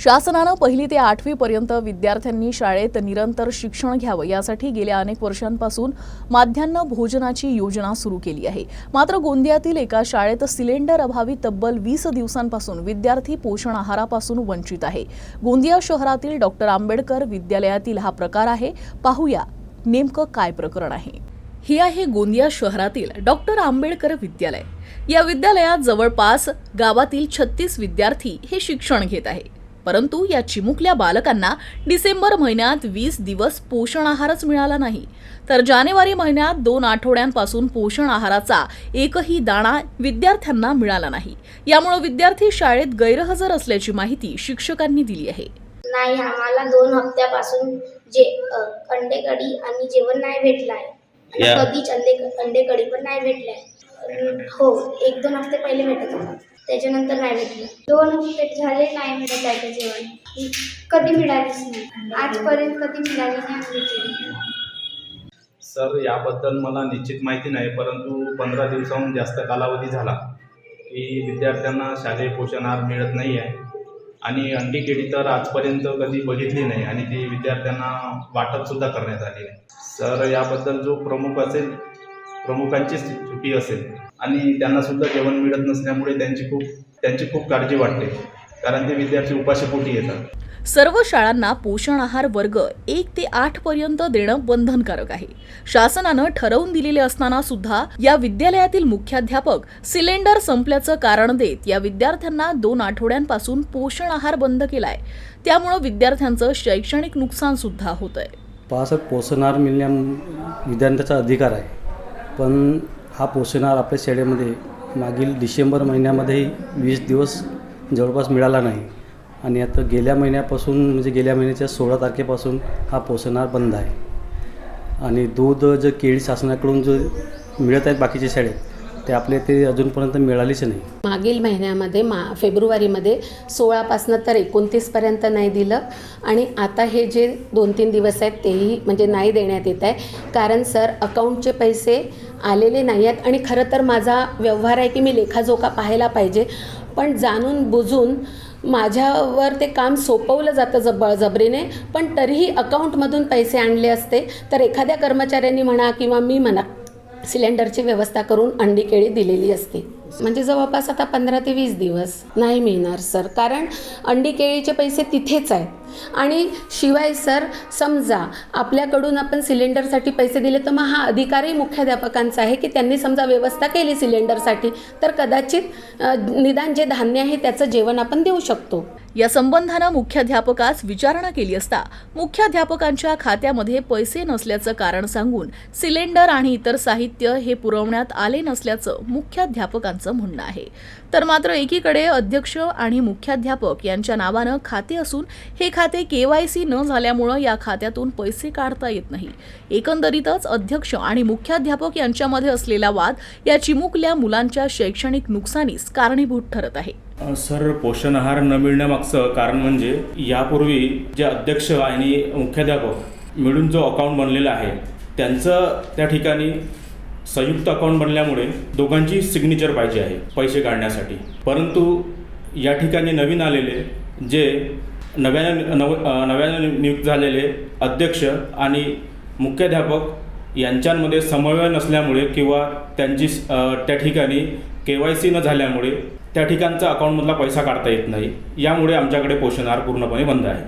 शासनानं 1ली ते 8वी पर्यंत विद्यार्थ्यांनी शाळेत निरंतर शिक्षण घ्यावं यासाठी गेल्या अनेक वर्षांपासून माध्यान्ह भोजनाची योजना सुरू केली आहे। मात्र गोंदियातील एका शाळेत सिलेंडर अभावी तब्बल 20 दिवसांपासून विद्यार्थी पोषण आहारापासून वंचित आहे। गोंदिया शहरातील डॉक्टर आंबेडकर विद्यालयातील हा प्रकार आहे। पाहूया नेमकं काय प्रकरण आहे। ही आहे गोंदिया शहरातील डॉक्टर आंबेडकर विद्यालय। या विद्यालयात जवळपास गावातील 36 विद्यार्थी हे शिक्षण घेत आहे। परंतु या चिमुकल्या बालकांना डिसेंबर महिन्यात 20 दिवस पोषण आहारच मिळाला नाही, तर जानेवारी महिन्यात 2 आठवड्यांपासून पोषण आहाराचा एकही दाणा विद्यार्थ्यांना मिळाला नाही। यामुळे विद्यार्थी शाळेत गैरहजर असल्याची माहिती शिक्षकांनी दिली आहे। नाही, आम्हाला 2 हप्त्यापासून जे अंडे कढी आणि जेवण नाही भेटलं आहे। कधीच अंडे कढी पण नाही भेटले। हो, 1-2 हफ्ते पहिले भेटत होतं, त्याच्यानंतर नाही भेटलं। 2 हफ्ते झाले नाही भेटत आहे जेवण, कधी मिळालीच नाही, आजपर्यंत कधी मिळाली नाही। सर, याबद्दल मला निश्चित माहिती नाही, परंतु 15 दिवसाहून जास्त कालावधी झाला की विद्यार्थ्यांना शालेय पोषण आहार मिळत नाही आहे आणि अंडी केळी तर आजपर्यंत कधी बघितली नाही आणि ती विद्यार्थ्यांना वाटपसुद्धा करण्यात आली आहे। सर, याबद्दल जो प्रमुखांची चुकी असेल आणि त्यांनासुद्धा जेवण मिळत नसल्यामुळे त्यांची खूप काळजी वाटते, कारण ते विद्यार्थी उपाशीपोटी येतात। सर्व शाळांना पोषण आहार वर्ग 1 ते 8 पर्यंत देणं बंधनकारक आहे। शासनानं ठरवून दिलेले असताना सुद्धा या विद्यालयातील मुख्याध्यापक सिलेंडर संपल्याचं कारण देत या विद्यार्थ्यांना 2 आठवड्यांपासून पोषण आहार बंद केलाय। त्यामुळे विद्यार्थ्यांचं शैक्षणिक नुकसान सुद्धा होतंय। पोषण आहार विद्यार्थ्यांचा अधिकार आहे, पण हा पोषण आहार आपल्या शाळेमध्ये मागील डिसेंबर महिन्यामध्ये 20 दिवस जवळपास मिळाला नाही आणि आता गेल्या महिन्याच्या 16 तारखेपासून हा पोषण आहार बंद आहे। आणि दूध जे केळी शासनाकडून जो मिळत आहेत बाकीच्या शाळेत, ते आपल्या ते अजूनपर्यंत मिळालीच नाही। मागील महिन्यामध्ये फेब्रुवारीमध्ये 16 पासून तर 29 पर्यंत नाही दिलं आणि आता हे जे 2-3 दिवस आहेत तेही म्हणजे नाही देण्यात येत आहे, कारण सर अकाउंटचे पैसे आलेले नाही आहेत। आणि खरं तर माझा व्यवहार आहे की मी लेखाजोखा पाहायला पाहिजे, पण जाणून बुजून माझ्यावर ते काम सोपवलं जातं बळजबरीने, पण तरीही अकाउंटमधून पैसे आणले असते तर एखाद्या कर्मचाऱ्यांनी म्हणा किंवा मी म्हणा सिलेंडरची व्यवस्था करून अंडी केळी दिलेली असते। म्हणजे जवळपास आता 15 ते 20 दिवस नाही मिळणार सर, कारण अंडी केळीचे पैसे तिथेच आहेत। आणि शिवाय सर, समजा आपल्याकडून आपण सिलेंडरसाठी पैसे दिले तर मग हा अधिकारही मुख्याध्यापकांचा आहे की त्यांनी समजा व्यवस्था केली सिलेंडरसाठी तर कदाचित निदान जे धान्य आहे त्याचं जेवण आपण देऊ शकतो। या संबंधानं मुख्याध्यापकास विचारणा केली असता मुख्याध्यापकांच्या खात्यामध्ये पैसे नसल्याचं कारण सांगून सिलेंडर आणि इतर साहित्य हे पुरवण्यात आले नसल्याचं मुख्याध्यापकांचं म्हणणं आहे। तर मात्र एकीकडे अध्यक्ष आणि मुख्याध्यापक यांच्या नावानं खाते असून हे खाते KYC न झाल्यामुळे या खात्यातून पैसे काढता येत नाही। एकंदरीतच अध्यक्ष आणि मुख्याध्यापक यांच्यामध्ये असलेला वाद या चिमुकल्या मुलांच्या शैक्षणिक नुकसानीस कारणीभूत ठरत आहे। सर, पोषण आहार न मिळण्यामागचं कारण म्हणजे यापूर्वी जे अध्यक्ष आणि मुख्याध्यापक मिळून जो अकाउंट बनलेला आहे त्यांचं त्या ठिकाणी संयुक्त अकाउंट बनल्यामुळे दोघांची सिग्नेचर पाहिजे आहे पैसे काढण्यासाठी, परंतु या ठिकाणी नवीन आलेले जे नव्याने नियुक्त झालेले अध्यक्ष आणि मुख्याध्यापक यांच्यामध्ये समन्वय नसल्यामुळे किंवा त्यांची त्या ठिकाणी KYC न झाल्यामुळे त्या ठिकाणचा अकाउंटमधला पैसा काढता येत नाही। यामुळे आमच्याकडे पोषण आहार पूर्णपणे बंद आहे।